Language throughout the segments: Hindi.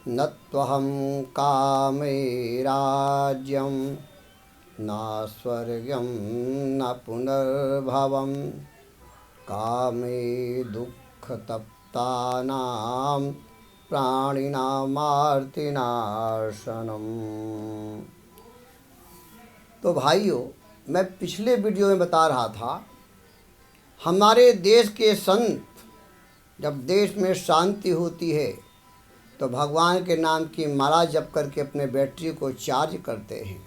न त्वहं कामे राज्यं न स्वर्गं न पुनर्भवं कामे दुःखतप्तानां प्राणिनामार्तिनाशनम्। तो भाइयों, मैं पिछले वीडियो में बता रहा था, हमारे देश के संत जब देश में शांति होती है तो भगवान के नाम की माला जप करके अपने बैटरी को चार्ज करते हैं,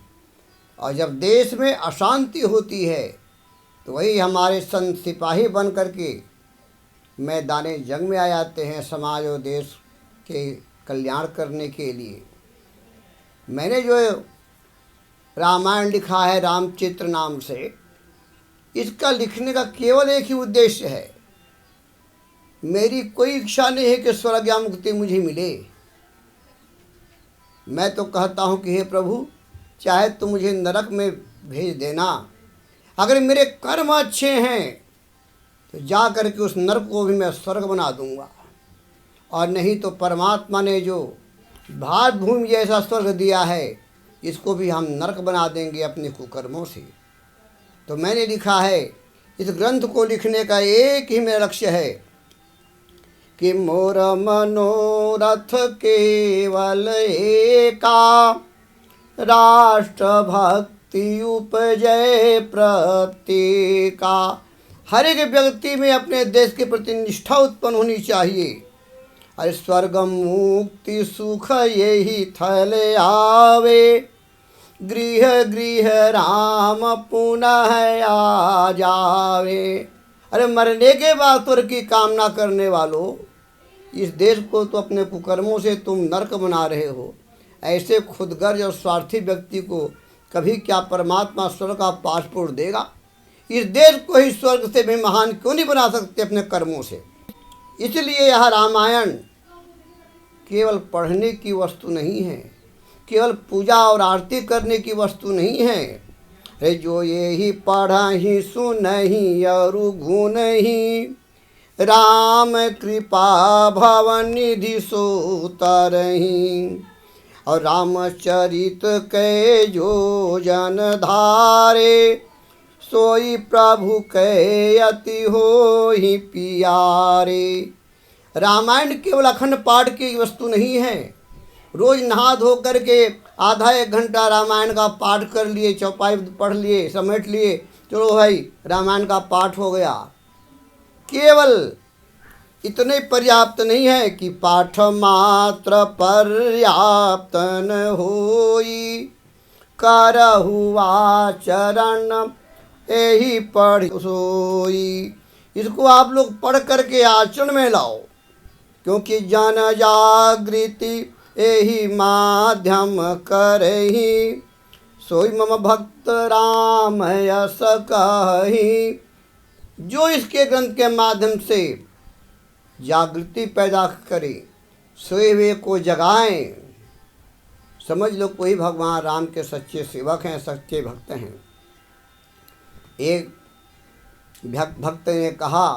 और जब देश में अशांति होती है तो वही हमारे संत सिपाही बन करके मैदाने जंग में आ जाते हैं समाज और देश के कल्याण करने के लिए। मैंने जो रामायण लिखा है रामचरित्र नाम से, इसका लिखने का केवल एक ही उद्देश्य है। मेरी कोई इच्छा नहीं है कि स्वर्ग या मुक्ति मुझे मिले। मैं तो कहता हूँ कि हे प्रभु, चाहे तो मुझे नरक में भेज देना, अगर मेरे कर्म अच्छे हैं तो जा करके उस नरक को भी मैं स्वर्ग बना दूंगा, और नहीं तो परमात्मा ने जो भारत भूमि जैसा स्वर्ग दिया है इसको भी हम नरक बना देंगे अपने कुकर्मों से। तो मैंने लिखा है, इस ग्रंथ को लिखने का एक ही मेरा लक्ष्य है कि मोर मनोरथ केवल एका, राष्ट्र भक्ति उपजय प्रत्येका। हर एक व्यक्ति में अपने देश के प्रति निष्ठा उत्पन्न होनी चाहिए। अरे स्वर्ग मुक्ति सुख यही थल आवे, गृह गृह राम पुनः आ जावे। अरे मरने के बाद स्वर्ग की कामना करने वालों, इस देश को तो अपने कुकर्मों से तुम नरक बना रहे हो। ऐसे खुदगर्ज और स्वार्थी व्यक्ति को कभी क्या परमात्मा स्वर्ग का पासपोर्ट देगा? इस देश को ही स्वर्ग से भी महान क्यों नहीं बना सकते अपने कर्मों से? इसलिए यह रामायण केवल पढ़ने की वस्तु नहीं है, केवल पूजा और आरती करने की वस्तु नहीं है। अरे जो ये ही पढ़ा ही सुनहि और गुणहि, राम कृपा भवन निधि सो तरहि। और रामचरित के जो जन धारे, सोई प्रभु के अति हो ही प्यारे। रामायण केवल अखंड पाठ की वस्तु नहीं है। रोज नहा धो करके आधा एक घंटा रामायण का पाठ कर लिए, चौपाई पढ़ लिए, समेट लिए, चलो भाई रामायण का पाठ हो गया। केवल इतने पर्याप्त नहीं है कि पाठ मात्र पर्याप्त न होई, करहु आचरण यही पढ़ सोई। इसको आप लोग पढ़ करके आचरण में लाओ, क्योंकि जन जागृति यही माध्यम करही, सोई मम भक्त राम यस कही। जो इसके ग्रंथ के माध्यम से जागृति पैदा करे, सोए हुए को जगाएं, समझ लो कोई भगवान राम के सच्चे सेवक हैं, सच्चे भक्त हैं। एक भक्त ने कहा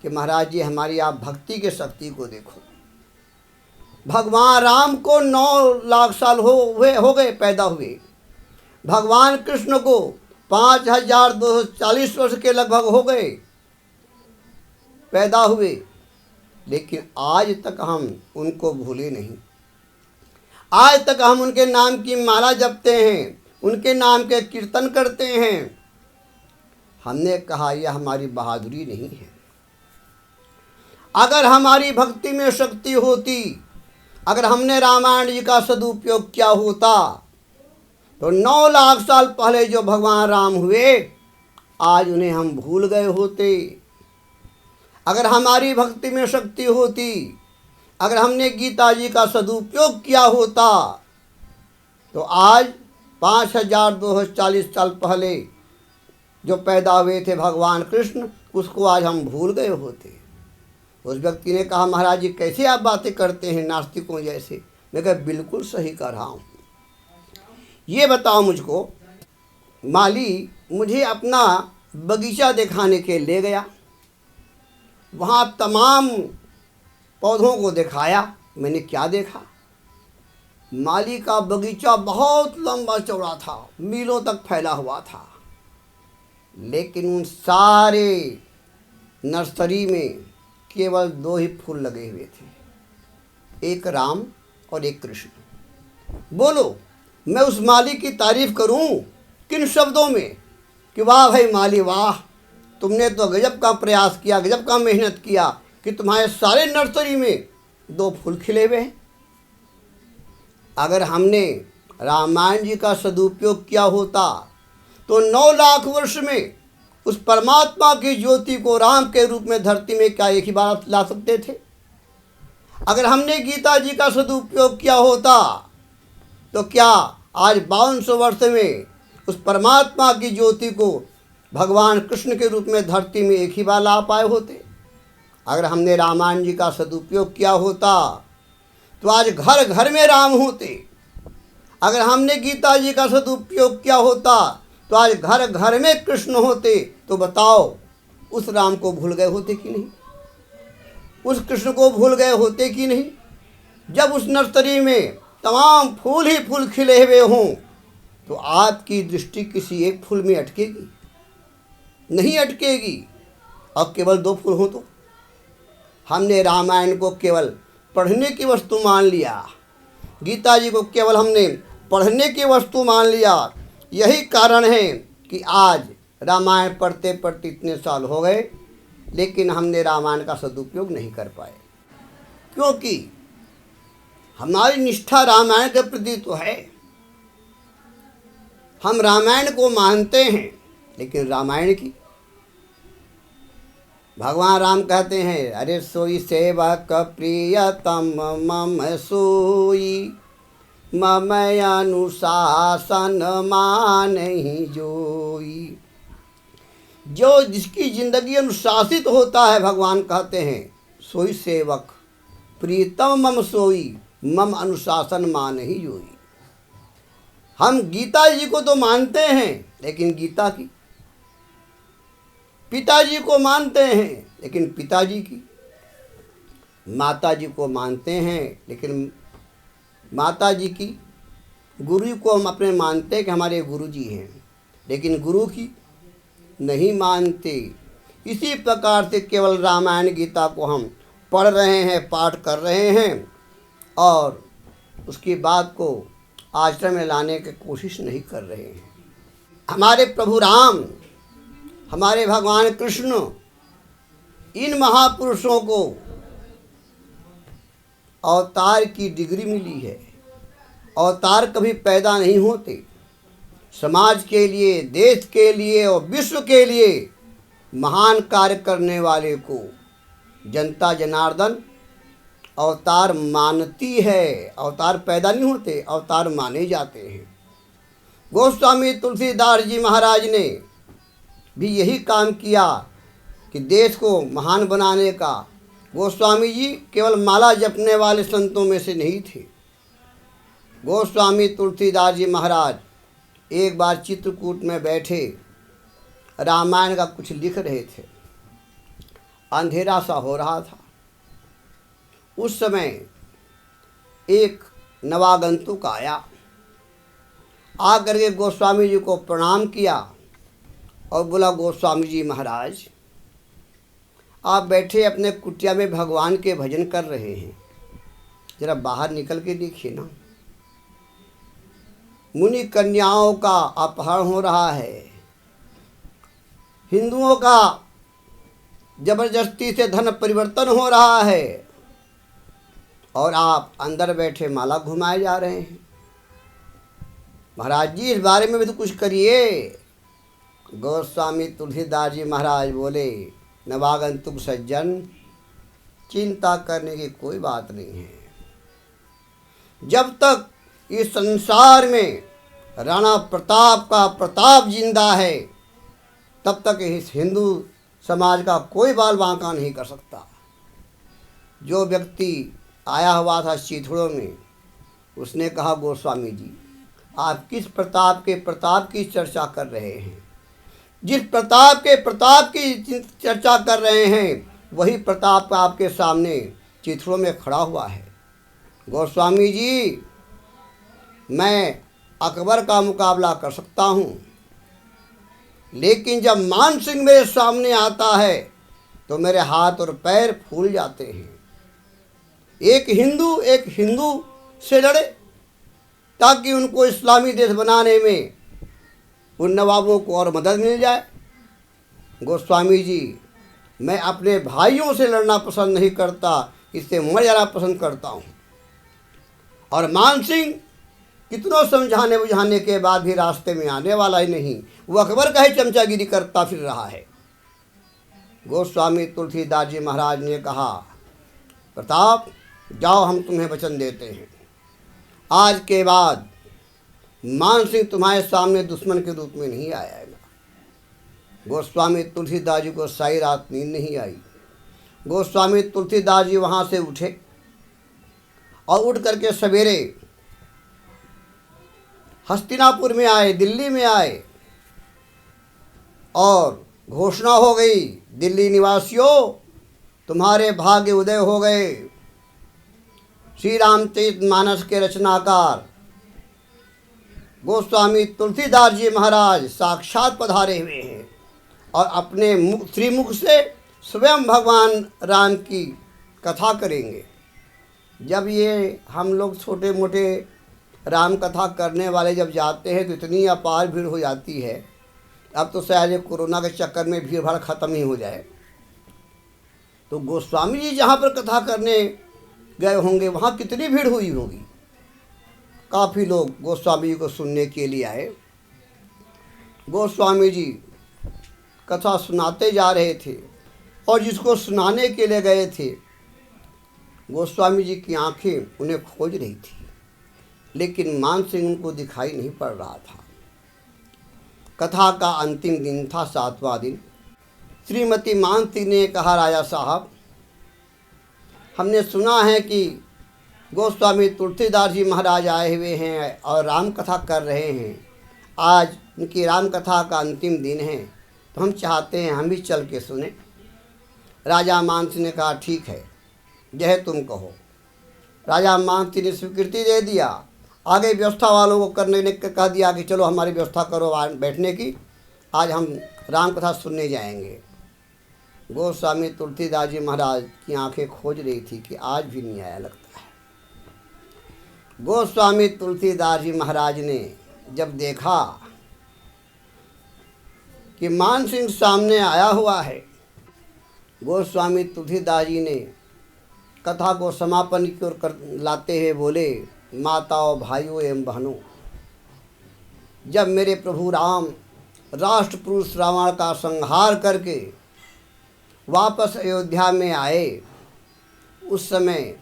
कि महाराज जी, हमारी आप भक्ति की शक्ति को देखो। भगवान राम को 9 लाख साल हो गए पैदा हुए, भगवान कृष्ण को 5240 वर्ष के लगभग हो गए पैदा हुए, लेकिन आज तक हम उनको भूले नहीं। आज तक हम उनके नाम की माला जपते हैं, उनके नाम के कीर्तन करते हैं। हमने कहा यह हमारी बहादुरी नहीं है। अगर हमारी भक्ति में शक्ति होती, अगर हमने रामायण जी का सदुपयोग किया होता, तो 9 लाख साल पहले जो भगवान राम हुए, आज उन्हें हम भूल गए होते। अगर हमारी भक्ति में शक्ति होती, अगर हमने गीता जी का सदुपयोग किया होता, तो आज 5240 साल पहले जो पैदा हुए थे भगवान कृष्ण, उसको आज हम भूल गए होते। उस व्यक्ति ने कहा, महाराज जी कैसे आप बातें करते हैं नास्तिकों जैसे? मैं कहा बिल्कुल सही कर रहा हूँ। ये बताओ मुझको, माली मुझे अपना बगीचा दिखाने के ले गया, वहाँ तमाम पौधों को दिखाया। मैंने क्या देखा? माली का बगीचा बहुत लंबा चौड़ा था, मीलों तक फैला हुआ था, लेकिन उन सारे नर्सरी में केवल 2 ही फूल लगे हुए थे, एक राम और एक कृष्ण। बोलो, मैं उस माली की तारीफ करूं किन शब्दों में कि वाह भाई माली वाह, तुमने तो गजब का प्रयास किया, गजब का मेहनत किया कि तुम्हारे सारे नर्सरी में 2 फूल खिले हुए हैं। अगर हमने रामायण जी का सदुपयोग किया होता तो 9 लाख वर्ष में उस परमात्मा की ज्योति को राम के रूप में धरती में क्या एक ही बार ला सकते थे? अगर हमने गीता जी का सदुपयोग किया होता तो क्या आज 5200 वर्ष में उस परमात्मा की ज्योति को भगवान कृष्ण के रूप में धरती में एक ही बार ला पाए होते? अगर हमने रामायण जी का सदुपयोग किया होता तो आज घर घर में राम होते। अगर हमने गीता जी का सदुपयोग किया होता तो आज घर घर में कृष्ण होते। तो बताओ, उस राम को भूल गए होते कि नहीं? उस कृष्ण को भूल गए होते कि नहीं? जब उस नर्सरी में तमाम फूल ही फूल खिले हुए हों तो आपकी दृष्टि किसी एक फूल में अटकेगी? नहीं अटकेगी। अब केवल 2 फूल हों तो हमने रामायण को केवल पढ़ने की वस्तु मान लिया, गीता जी को केवल हमने पढ़ने की वस्तु मान लिया। यही कारण है कि आज रामायण पढ़ते पढ़ते इतने साल हो गए लेकिन हमने रामायण का सदुपयोग नहीं कर पाए, क्योंकि हमारी निष्ठा रामायण के प्रति तो है। हम रामायण को मानते हैं लेकिन रामायण की, भगवान राम कहते हैं, अरे सोई सेवक प्रियतम मम सोई, मम अनुशासन मानहि जोई। जो जिसकी जिंदगी अनुशासित होता है, भगवान कहते हैं, सोई सेवक प्रीतम मम सोई, मम अनुशासन मानहि जोई। हम गीता जी को तो मानते हैं लेकिन गीता की, पिताजी को मानते हैं लेकिन पिताजी की, माताजी को मानते हैं लेकिन माताजी की, गुरु को हम अपने मानते हैं कि हमारे गुरु जी हैं लेकिन गुरु की नहीं मानते। इसी प्रकार से केवल रामायण गीता को हम पढ़ रहे हैं, पाठ कर रहे हैं और उसकी बात को आचरण में लाने की कोशिश नहीं कर रहे हैं। हमारे प्रभु राम, हमारे भगवान कृष्ण, इन महापुरुषों को अवतार की डिग्री मिली है। अवतार कभी पैदा नहीं होते। समाज के लिए, देश के लिए और विश्व के लिए महान कार्य करने वाले को जनता जनार्दन अवतार मानती है। अवतार पैदा नहीं होते, अवतार माने जाते हैं। गोस्वामी तुलसीदास जी महाराज ने भी यही काम किया कि देश को महान बनाने का। गोस्वामी जी केवल माला जपने वाले संतों में से नहीं थे। गोस्वामी तुलसीदास जी महाराज एक बार चित्रकूट में बैठे रामायण का कुछ लिख रहे थे। अंधेरा सा हो रहा था। उस समय एक नवागंतुक आया, आकर के गोस्वामी जी को प्रणाम किया और बोला, गोस्वामी जी महाराज, आप बैठे अपने कुटिया में भगवान के भजन कर रहे हैं, जरा बाहर निकल के देखिए ना। मुनि कन्याओं का अपहरण हो रहा है, हिंदुओं का जबरदस्ती से धन परिवर्तन हो रहा है और आप अंदर बैठे माला घुमाए जा रहे हैं। महाराज जी, इस बारे में भी तो कुछ करिए। गोस्वामी तुलसीदास जी महाराज बोले, नवागंतुक सज्जन, चिंता करने की कोई बात नहीं है। जब तक इस संसार में राणा प्रताप का प्रताप जिंदा है तब तक इस हिंदू समाज का कोई बाल बांका नहीं कर सकता। जो व्यक्ति आया हुआ था चीथड़ों में, उसने कहा, गोस्वामी जी, आप किस प्रताप की चर्चा कर रहे हैं? जिस प्रताप की चर्चा कर रहे हैं वही प्रताप आपके सामने चिथड़ों में खड़ा हुआ है। गोस्वामी जी, मैं अकबर का मुकाबला कर सकता हूँ, लेकिन जब मान सिंह मेरे सामने आता है तो मेरे हाथ और पैर फूल जाते हैं। एक हिंदू से लड़े ताकि उनको इस्लामी देश बनाने में उन नवाबों को और मदद मिल जाए। गोस्वामी जी, मैं अपने भाइयों से लड़ना पसंद नहीं करता, इससे मर जाना पसंद करता हूँ। और मान सिंह कितनों समझाने बुझाने के बाद भी रास्ते में आने वाला ही नहीं, वो अकबर का ही चमचागिरी करता फिर रहा है। गोस्वामी तुलसीदास जी महाराज ने कहा, प्रताप जाओ, हम तुम्हें वचन देते हैं, आज के बाद मान सिंह तुम्हारे सामने दुश्मन के रूप में नहीं आएगा। गोस्वामी तुलसीदास जी को सारी रात नींद नहीं आई। गोस्वामी तुलसीदास जी वहाँ से उठे और उठ करके सवेरे हस्तिनापुर में आए, दिल्ली में आए, और घोषणा हो गई, दिल्ली निवासियों तुम्हारे भाग्य उदय हो गए। श्री रामचरितमानस के रचनाकार गोस्वामी तुलसीदास जी महाराज साक्षात पधारे हुए हैं और अपने श्रीमुख से स्वयं भगवान राम की कथा करेंगे। जब ये हम लोग छोटे मोटे राम कथा करने वाले जब जाते हैं तो इतनी अपार भीड़ हो जाती है। अब तो शायद ये कोरोना के चक्कर में भीड़ भाड़ ख़त्म ही हो जाए। तो गोस्वामी जी जहाँ पर कथा करने गए होंगे वहाँ कितनी भीड़ हुई होगी। काफ़ी लोग गोस्वामी जी को सुनने के लिए आए। गोस्वामी जी कथा सुनाते जा रहे थे और जिसको सुनाने के लिए गए थे, गोस्वामी जी की आंखें उन्हें खोज रही थी, लेकिन मान सिंह उनको दिखाई नहीं पड़ रहा था। कथा का अंतिम दिन था, 7वां दिन। श्रीमती मान सिंह ने कहा, राजा साहब, हमने सुना है कि गोस्वामी तुलसीदास जी महाराज आए हुए हैं और राम कथा कर रहे हैं। आज उनकी राम कथा का अंतिम दिन है, तो हम चाहते हैं हम भी चल के सुने। राजा मान सिंह ने कहा, ठीक है, जय तुम कहो। राजा मान सिंह ने स्वीकृति दे दिया। आगे व्यवस्था वालों को करने ने कह दिया कि चलो हमारी व्यवस्था करो बैठने की, आज हम राम कथा सुनने जाएंगे। गोस्वामी तुलसीदास जी महाराज की आंखें खोज रही थी कि आज भी नहीं आया लगता है। गोस्वामी तुलसीदास जी महाराज ने जब देखा कि मान सिंह सामने आया हुआ है, गोस्वामी तुलसीदास जी ने कथा को समापन की ओर लाते हुए बोले, माताओं, भाइयों एवं बहनों, जब मेरे प्रभु राम राष्ट्र पुरुष रावण का संहार करके वापस अयोध्या में आए, उस समय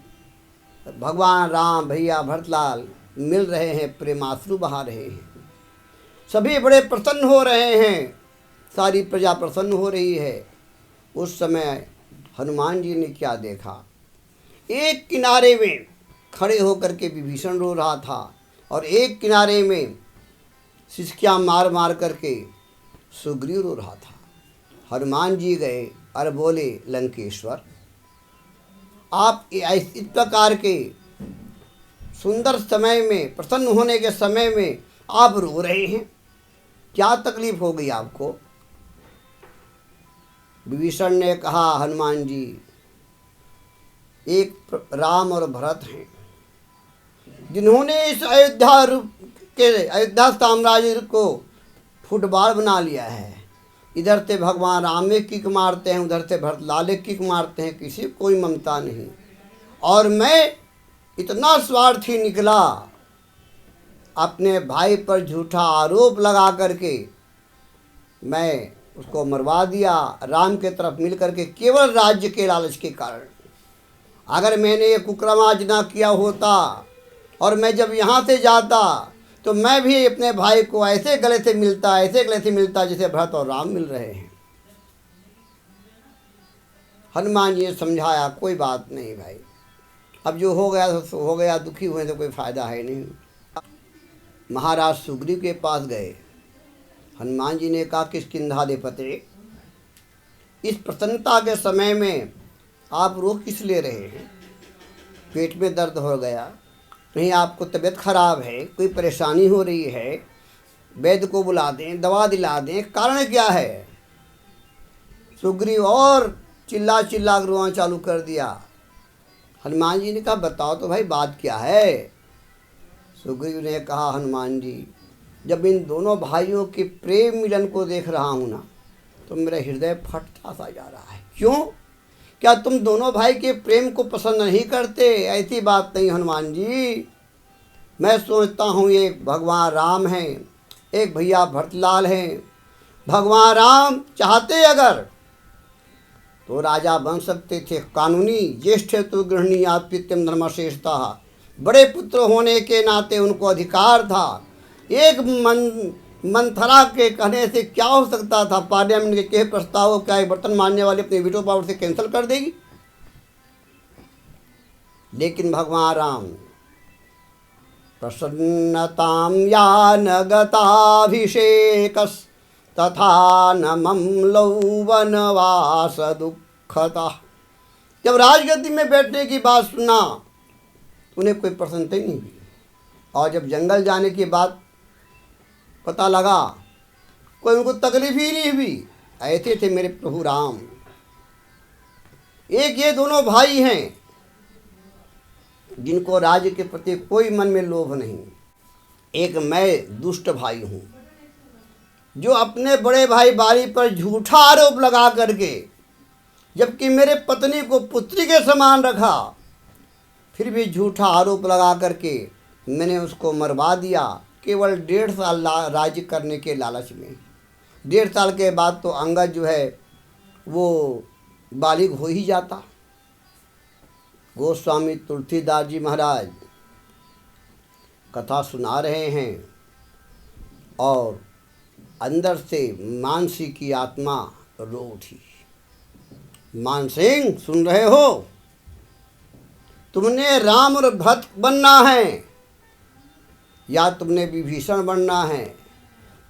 भगवान राम भैया भरतलाल मिल रहे हैं, प्रेमाश्रु बहा रहे हैं, सभी बड़े प्रसन्न हो रहे हैं, सारी प्रजा प्रसन्न हो रही है। उस समय हनुमान जी ने क्या देखा, एक किनारे में खड़े होकर के विभीषण रो रहा था और एक किनारे में सिसकियाँ मार मार करके सुग्रीव रो रहा था। हनुमान जी गए और बोले, लंकेश्वर, आप इस प्रकार के सुंदर समय में, प्रसन्न होने के समय में आप रो रहे हैं, क्या तकलीफ हो गई आपको? विभीषण ने कहा, हनुमान जी, एक राम और भरत हैं जिन्होंने इस अयोध्या साम्राज्य को फुटबॉल बना लिया है। इधर से भगवान राम एक किक मारते हैं, उधर से भरतलाल एक किक मारते हैं, किसी को कोई ममता नहीं। और मैं इतना स्वार्थी निकला, अपने भाई पर झूठा आरोप लगा करके मैं उसको मरवा दिया, राम के तरफ मिल करके, केवल राज्य के लालच के कारण। अगर मैंने ये कुकर्म आज ना किया होता और मैं जब यहाँ से जाता तो मैं भी अपने भाई को ऐसे गले से मिलता जैसे भरत और राम मिल रहे हैं। हनुमान जी ने समझाया, कोई बात नहीं भाई, अब जो हो गया तो हो गया, दुखी हुए तो कोई फ़ायदा है नहीं। महाराज सुग्रीव के पास गए। हनुमान जी ने कहा, किष्किंधाधिपते, इस प्रसन्नता के समय में आप रो किस ले रहे हैं? पेट में दर्द हो गया, नहीं आपको तबीयत खराब है, कोई परेशानी हो रही है, वैद्य को बुला दें, दवा दिला दें, कारण क्या है? सुग्रीव और चिल्ला चिल्ला कर रोना चालू कर दिया। हनुमान जी ने कहा बताओ तो भाई बात क्या है? सुग्रीव ने कहा हनुमान जी, जब इन दोनों भाइयों के प्रेम मिलन को देख रहा हूँ ना, तो मेरा हृदय फटता सा जा रहा है। क्यों? क्या तुम दोनों भाई के प्रेम को पसंद नहीं करते? ऐसी बात नहीं हनुमान जी, मैं सोचता हूँ एक भगवान राम हैं, एक भैया भरतलाल हैं। भगवान राम चाहते अगर तो राजा बन सकते थे, कानूनी ज्येष्ठ तो गृहिणी आत्पित्यम धर्मश्रेष्ठता, बड़े पुत्र होने के नाते उनको अधिकार था। एक मंथरा के कहने से क्या हो सकता था? पार्लियामेंट के कहे प्रस्ताव क्या एक बर्तन मारने वाले अपने वीटो पावर से कैंसिल कर देगी? लेकिन भगवान राम प्रसन्नताम या न गताभिषेकस् तथा न ममलौ वनवास दुखता। जब राजगद्दी में बैठने की बात सुना उन्हें कोई प्रसन्नता ही नहीं हुई, और जब जंगल जाने की बात पता लगा कोई उनको तकलीफ ही नहीं हुई। ऐसे थे मेरे प्रभु राम। एक ये दोनों भाई हैं जिनको राज्य के प्रति कोई मन में लोभ नहीं। एक मैं दुष्ट भाई हूँ जो अपने बड़े भाई बारी पर झूठा आरोप लगा करके, जबकि मेरे पत्नी को पुत्री के समान रखा, फिर भी झूठा आरोप लगा करके मैंने उसको मरवा दिया, केवल 1.5 साल राज्य करने के लालच में। 1.5 साल के बाद तो अंगद जो है वो बालिग हो ही जाता। गोस्वामी तुलसीदास जी महाराज कथा सुना रहे हैं और अंदर से मानसी की आत्मा रो उठी। मान सिंह सुन रहे हो? तुमने राम और भरत बनना है या तुमने विभीषण बनना है?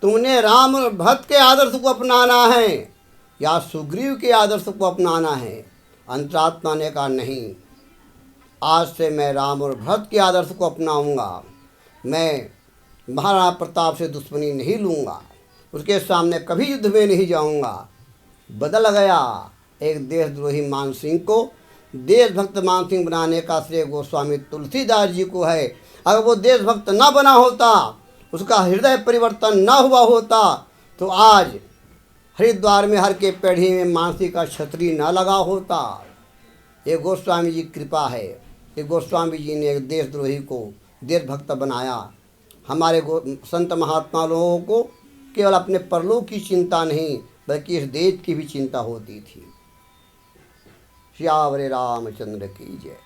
तुमने राम और भरत के आदर्श को अपनाना है या सुग्रीव के आदर्श को अपनाना है? अंतरात्मा ने कहा नहीं, आज से मैं राम और भरत के आदर्श को अपनाऊंगा। मैं महाराणा प्रताप से दुश्मनी नहीं लूँगा, उसके सामने कभी युद्ध में नहीं जाऊंगा। बदल गया। एक देशद्रोही मान सिंह को देशभक्त मान सिंह बनाने का श्रेय गोस्वामी तुलसीदास जी को है। अगर वो देशभक्त न बना होता, उसका हृदय परिवर्तन न हुआ होता, तो आज हरिद्वार में हर के पेढ़ी में मानसी का छतरी न लगा होता। ये गोस्वामी जी की कृपा है। ये गोस्वामी जी ने एक देशद्रोही को देशभक्त बनाया। हमारे संत महात्मा लोगों को केवल अपने परलोक की चिंता नहीं बल्कि इस देश की भी चिंता होती थी। श्यावरे रामचंद्र की जय।